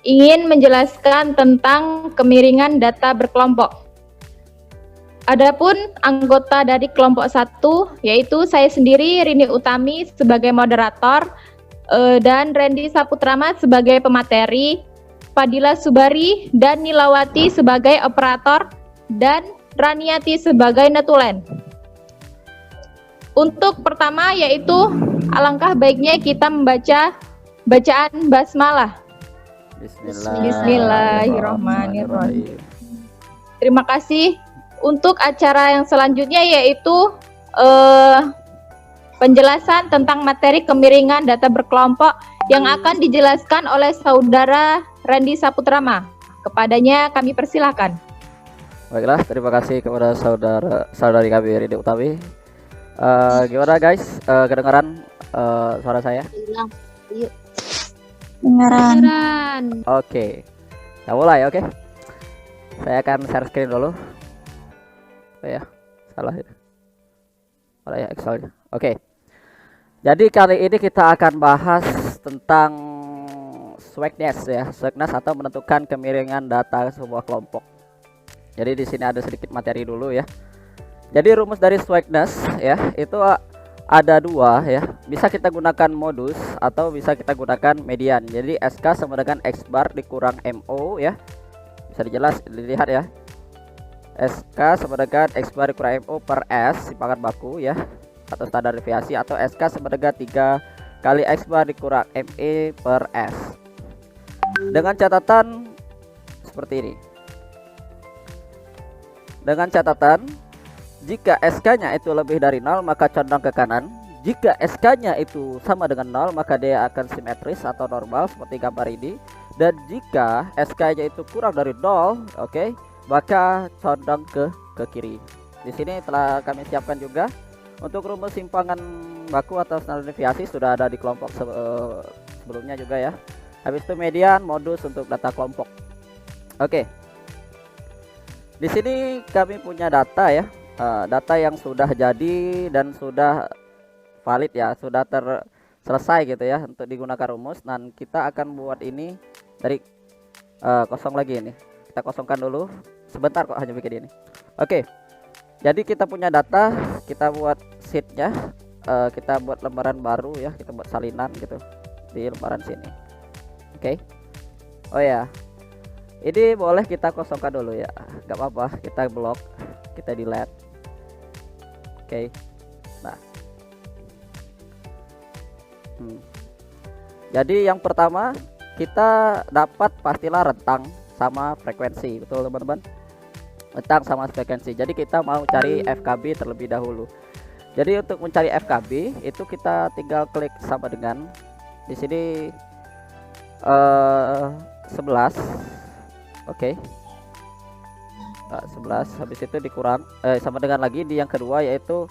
ingin menjelaskan tentang kemiringan data berkelompok. Adapun anggota dari kelompok 1 yaitu saya sendiri Rini Utami sebagai moderator dan Randy Saputrama sebagai pemateri, Fadila Subari dan Nilawati sebagai operator dan Raniati sebagai netulen. Untuk pertama yaitu alangkah baiknya kita membaca bacaan basmalah. Bismillahirrahmanirrahim. Terima kasih. Untuk acara yang selanjutnya yaitu penjelasan tentang materi kemiringan data berkelompok yang akan dijelaskan oleh saudara Randy Saputrama. Kepadanya kami persilahkan. Baiklah, terima kasih kepada saudari kami Rini Utami. Gimana guys, kedengaran suara saya? Kedengaran. Oke, kita mulai. Oke, saya akan share screen dulu. Ya, salah ya. Salah ya Excelnya. Oke. Jadi kali ini kita akan bahas tentang Swegness ya, Swegness atau menentukan kemiringan data sebuah kelompok. Jadi di sini ada sedikit materi dulu ya. Jadi rumus dari Swegness ya itu ada dua ya. Bisa kita gunakan modus atau bisa kita gunakan median. Jadi SK sama dengan X bar dikurang MO ya. Bisa dilihat ya. SK sama dengan X bar dikurang MO per S simpangan baku ya, atau standar deviasi, atau SK sama dengan 3 kali X bar dikurang ME per S. Dengan catatan seperti ini. Dengan catatan jika SK-nya itu lebih dari 0 maka condong ke kanan. Jika SK-nya itu sama dengan 0 maka dia akan simetris atau normal seperti gambar ini. Dan jika SK-nya itu kurang dari 0, oke, maka condong ke kiri. Di sini telah kami siapkan juga untuk rumus simpangan baku atau standar deviasi, sudah ada di kelompok sebelumnya juga ya. Habis itu median, modus untuk data kelompok. Oke. Di sini kami punya data ya, data yang sudah jadi dan sudah valid ya, sudah selesai gitu ya untuk digunakan rumus. Dan kita akan buat ini dari kosong lagi ini. Kita kosongkan dulu. Sebentar kok hanya bikin ini. Oke. Jadi kita punya data, kita buat sheetnya, kita buat lembaran baru ya, kita buat salinan gitu di lembaran sini. Oke. Oh ya. Ini boleh kita kosongkan dulu ya. Gak apa-apa, kita blok, kita delete. Oke. Nah. Jadi yang pertama kita dapat pastilah rentang sama frekuensi, betul teman-teman? Rentang sama frekuensi. Jadi kita mau cari FKB terlebih dahulu. Jadi untuk mencari FKB itu kita tinggal klik sama dengan di sini 11. Oke. 11 habis itu dikurang sama dengan lagi di yang kedua yaitu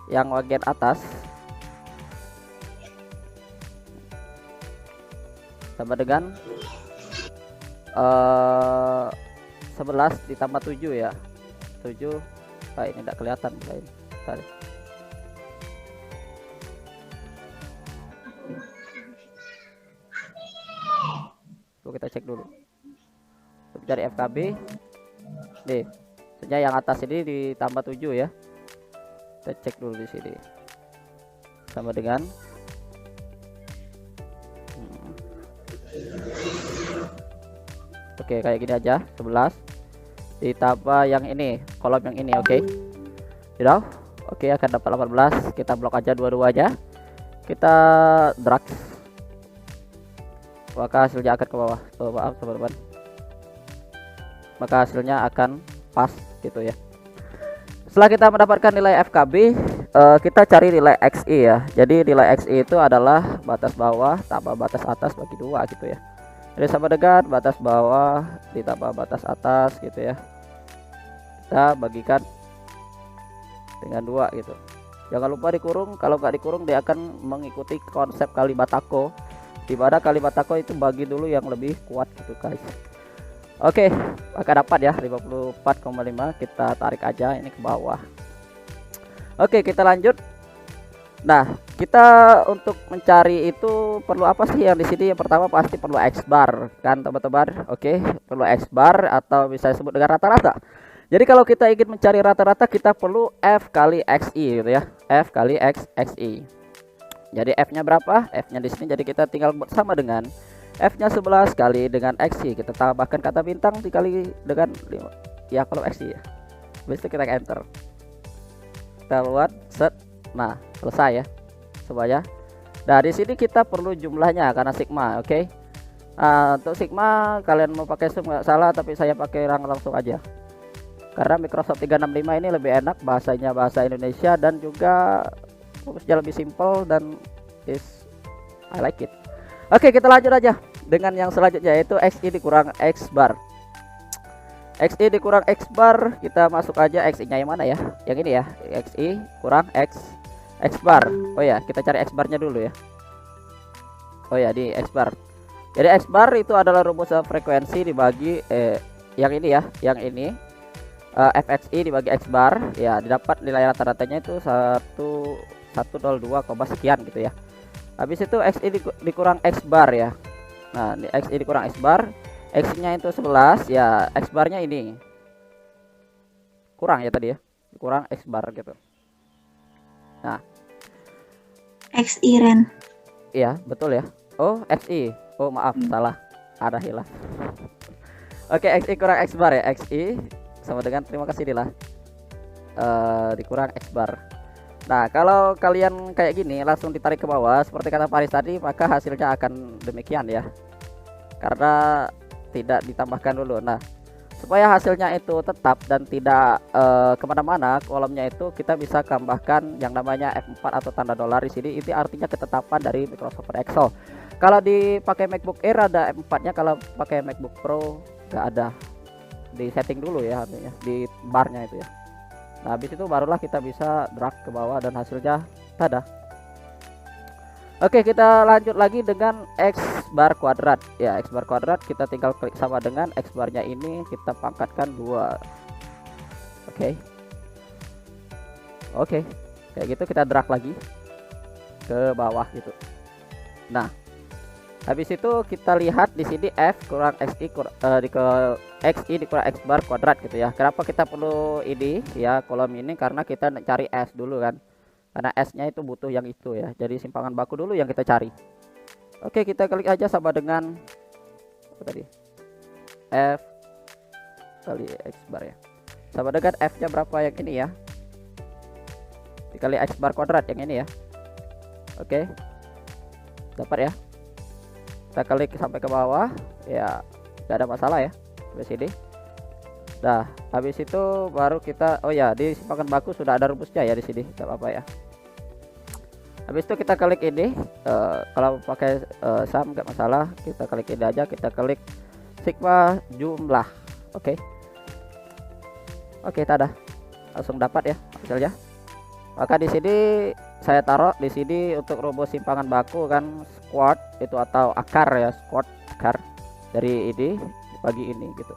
yang bagian atas sama dengan 11 ditambah 7 ya. 7 ini tidak kelihatan lain. Kita cek dulu. Untuk cari FKB. Nih, sebenarnya yang atas ini ditambah 7 ya. Kita cek dulu di sini. Sama dengan Oke, kayak gini aja. 11 ditambah yang ini, kolom yang ini, oke. Sudah? Oke, akan dapat 18. Kita blok aja dua-duanya. Kita drag. Maka hasilnya akan ke bawah. Maaf teman-teman. Maka hasilnya akan pas gitu ya. Setelah kita mendapatkan nilai FKB, kita cari nilai XI ya. Jadi nilai XI itu adalah batas bawah tambah batas atas bagi 2 gitu ya. Jadi sama dengan batas bawah ditambah batas atas gitu ya. Kita bagikan dengan 2 gitu. Jangan lupa dikurung. Kalau nggak dikurung dia akan mengikuti konsep kalimat tako, di mana kalimat tako itu bagi dulu yang lebih kuat gitu guys. Oke, maka dapat ya 54,5. Kita tarik aja ini ke bawah. Oke, kita lanjut. Nah, kita untuk mencari itu perlu apa sih yang di sini? Yang pertama pasti perlu X bar kan teman-teman. Oke, perlu X bar atau bisa disebut dengan rata-rata. Jadi kalau kita ingin mencari rata-rata kita perlu F kali XI gitu ya. F kali XI. Jadi F-nya berapa? F-nya di sini jadi kita tinggal buat sama dengan F-nya 11 kali dengan XI. Kita tambahkan kata bintang dikali dengan 5. Ya kalau XI ya. Habis itu kita enter. Kita buat set. Nah, selesai ya semuanya. Nah, di sini kita perlu jumlahnya karena sigma, oke. Untuk sigma kalian mau pakai sum nggak salah, tapi saya pakai rang langsung aja. Karena Microsoft 365 ini lebih enak bahasanya bahasa Indonesia dan juga fokusnya lebih simple dan I like it. Oke, kita lanjut aja dengan yang selanjutnya yaitu XI dikurang X bar. XI dikurang X bar, kita masuk aja XI-nya yang mana ya? Yang ini ya, XI kurang X bar. Oh ya, kita cari X barnya dulu ya. Oh ya, di X bar. Jadi X bar itu adalah rumus frekuensi dibagi yang ini ya, yang ini FXI dibagi X bar ya, didapat nilai rata-ratanya itu 102, sekian gitu ya. Habis itu XI dikurang X bar ya. Nah, XI dikurang X bar, X-nya itu 11 ya, X barnya ini kurang ya tadi ya, kurang X bar gitu. Nah, XI Ren. iya betul ya. Oh XI, oh maaf salah, ada hilaf. Oke, XI kurang X bar ya, XI sama dengan terima kasih inilah dikurang X bar. Nah, kalau kalian kayak gini langsung ditarik ke bawah seperti kata Paris tadi, maka hasilnya akan demikian ya, karena tidak ditambahkan dulu. Nah, supaya hasilnya itu tetap dan tidak kemana-mana kolomnya itu, kita bisa tambahkan yang namanya F4 atau tanda dolar di sini. Ini artinya ketetapan dari Microsoft Excel. Kalau dipakai MacBook Air ada F4-nya, kalau pakai MacBook Pro nggak ada. Di setting dulu ya, artinya di barnya itu ya. Nah, habis itu barulah kita bisa drag ke bawah dan hasilnya tada. Oke, kita lanjut lagi dengan X bar kuadrat ya. X bar kuadrat kita tinggal klik sama dengan X barnya ini, kita pangkatkan 2. Oke, kayak gitu kita drag lagi ke bawah gitu. Nah, habis itu kita lihat di sini F kurang XI XI dikurang X bar kuadrat gitu ya. Kenapa kita perlu ini ya, kolom ini? Karena kita cari S dulu kan, karena S-nya itu butuh yang itu ya. Jadi simpangan baku dulu yang kita cari. Oke, kita klik aja sama dengan apa tadi? F kali X bar ya. Sama dengan F-nya berapa yang ini ya? Dikali X bar kuadrat yang ini ya. Oke. Dapat ya. Kita klik sampai ke bawah ya, tidak ada masalah ya di sini. Nah, habis itu baru kita oh ya, di simpangan baku sudah ada rumusnya ya di sini, tidak apa-apa ya. Habis itu kita klik ini, kalau pakai sum nggak masalah, kita klik ini aja, kita klik sigma jumlah. Oke, tada, langsung dapat ya hasilnya. Maka di sini saya taruh di sini untuk rumus simpangan baku kan squat itu atau akar ya, squat akar dari ini bagi ini gitu.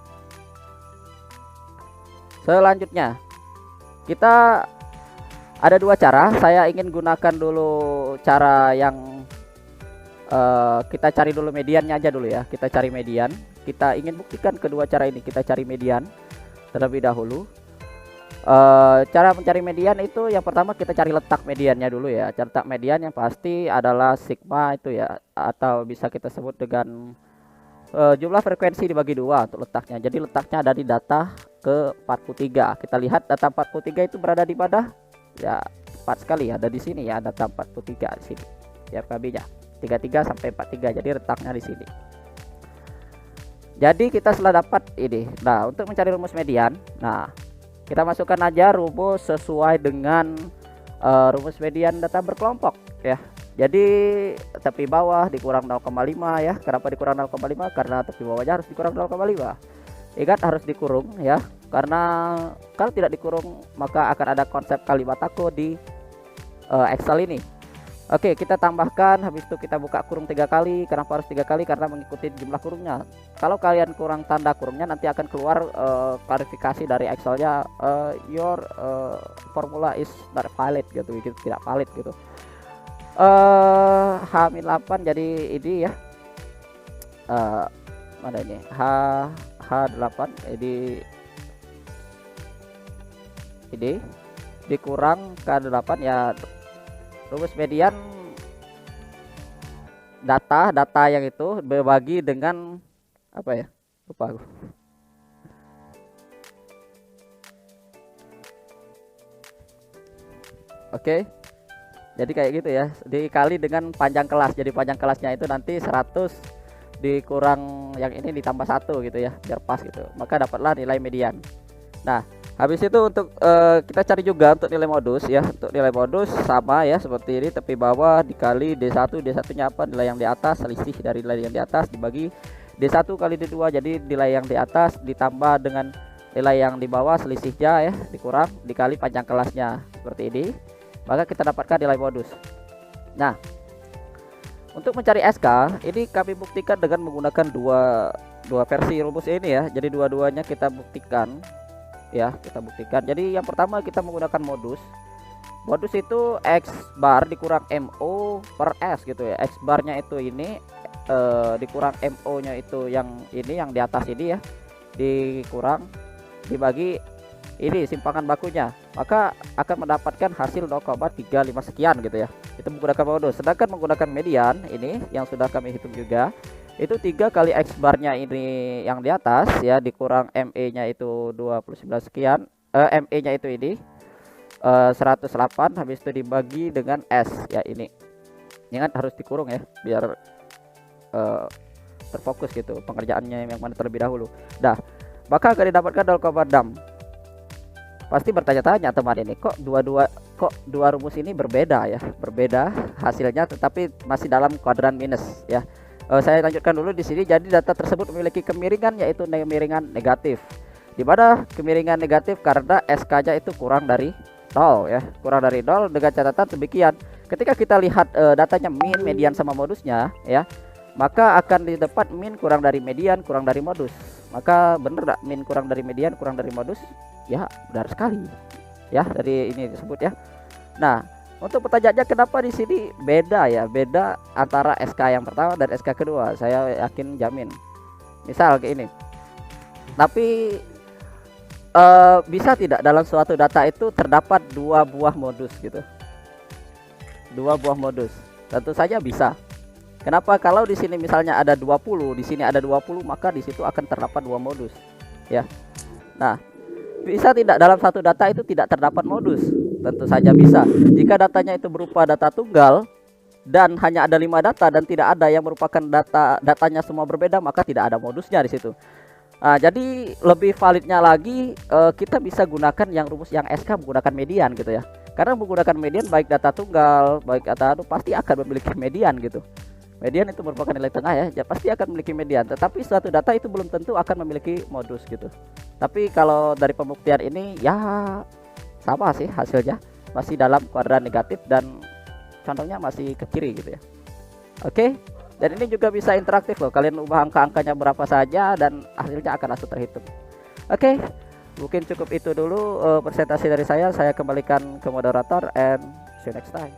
Selanjutnya kita ada 2 cara. Saya ingin gunakan dulu cara yang kita cari dulu mediannya aja dulu ya. Kita cari median. Kita ingin buktikan kedua cara ini. Kita cari median terlebih dahulu. Cara mencari median itu yang pertama kita cari letak mediannya dulu ya. Letak median yang pasti adalah sigma itu ya, atau bisa kita sebut dengan jumlah frekuensi dibagi 2 untuk letaknya. Jadi letaknya ada di data ke 43. Kita lihat data 43 itu berada di mana? Ya, tepat sekali ada di sini ya, data 43 di sini. Ya, RKB-nya 33 sampai 43. Jadi letaknya di sini. Jadi kita setelah dapat ini. Nah, untuk mencari rumus median, nah kita masukkan aja rumus sesuai dengan rumus median data berkelompok ya. Jadi tepi bawah dikurang 0,5 ya. Kenapa dikurang 0,5? Karena tepi bawahnya harus dikurang 0,5. Ingat harus dikurung ya. Karena kalau tidak dikurung maka akan ada konsep kalimat aku di Excel ini. Oke, kita tambahkan, habis itu kita buka kurung 3 kali. Kenapa harus 3 kali? Karena mengikuti jumlah kurungnya. Kalau kalian kurang tanda kurungnya nanti akan keluar klarifikasi dari Excelnya, your formula is not valid gitu, tidak valid gitu. H-8 jadi ini ya. Mana ini? H8 jadi ini dikurang K8 ya, rumus median data yang itu berbagi dengan apa ya, lupa aku. Oke, jadi kayak gitu ya, dikali dengan panjang kelas. Jadi panjang kelasnya itu nanti 100 dikurang yang ini ditambah 1 gitu ya, biar pas gitu, maka dapatlah nilai median. Nah, habis itu untuk kita cari juga untuk nilai modus ya. Untuk nilai modus sama ya, seperti ini, tepi bawah dikali D1. D1 nya apa? Nilai yang di atas, selisih dari nilai yang di atas dibagi D1 kali D2. Jadi nilai yang di atas ditambah dengan nilai yang di bawah, selisihnya ya, dikurang dikali panjang kelasnya, seperti ini, maka kita dapatkan nilai modus. Nah, untuk mencari SK ini kami buktikan dengan menggunakan dua versi rumus ini ya. Jadi dua-duanya kita buktikan ya, kita buktikan. Jadi yang pertama kita menggunakan modus. Modus itu X bar dikurang MO per S gitu ya. X barnya itu ini dikurang MO nya itu yang ini, yang di atas ini ya, dikurang dibagi ini simpangan bakunya, maka akan mendapatkan hasil 0,35 sekian gitu ya. Itu menggunakan modus. Sedangkan menggunakan median ini yang sudah kami hitung juga, itu 3 kali X barnya ini yang di atas ya, dikurang ME nya itu 29 sekian, ME nya itu ini 108, habis itu dibagi dengan S ya, ini ingat harus dikurung ya, biar terfokus gitu pengerjaannya yang mana terlebih dahulu. Dah, maka akan didapatkan 0,6. Pasti bertanya-tanya teman ini, kok dua rumus ini berbeda ya, berbeda hasilnya tetapi masih dalam kuadran minus ya. Saya lanjutkan dulu di sini. Jadi data tersebut memiliki kemiringan, yaitu kemiringan negatif. Di mana kemiringan negatif karena SK-nya itu kurang dari 0 ya, kurang dari 0 dengan catatan demikian. Ketika kita lihat datanya min, median sama modusnya ya, maka akan didapat min kurang dari median kurang dari modus. Maka bener gak min kurang dari median kurang dari modus? Ya benar sekali ya, dari ini disebut ya. Nah, untuk pertanyaannya kenapa di sini beda ya, beda antara SK yang pertama dan SK kedua, saya yakin jamin. Misal kayak ini. Tapi bisa tidak dalam suatu data itu terdapat 2 buah modus gitu? 2 buah modus. Tentu saja bisa. Kenapa? Kalau di sini misalnya ada 20, di sini ada 20, maka di situ akan terdapat 2 modus ya. Nah, bisa tidak dalam satu data itu tidak terdapat modus? Tentu saja bisa. Jika datanya itu berupa data tunggal dan hanya ada 5 data dan tidak ada yang merupakan datanya semua berbeda, maka tidak ada modusnya di situ. Nah, jadi lebih validnya lagi kita bisa gunakan yang rumus yang SK menggunakan median gitu ya. Karena menggunakan median baik data tunggal, baik data pasti akan memiliki median gitu. Median itu merupakan nilai tengah ya, pasti akan memiliki median. Tetapi suatu data itu belum tentu akan memiliki modus gitu. Tapi kalau dari pembuktian ini ya sama sih hasilnya, masih dalam kuadran negatif dan condongnya masih ke kiri gitu ya. Oke, dan ini juga bisa interaktif loh, kalian ubah angka-angkanya berapa saja dan hasilnya akan langsung terhitung. Oke, mungkin cukup itu dulu presentasi dari saya kembalikan ke moderator, and see you next time.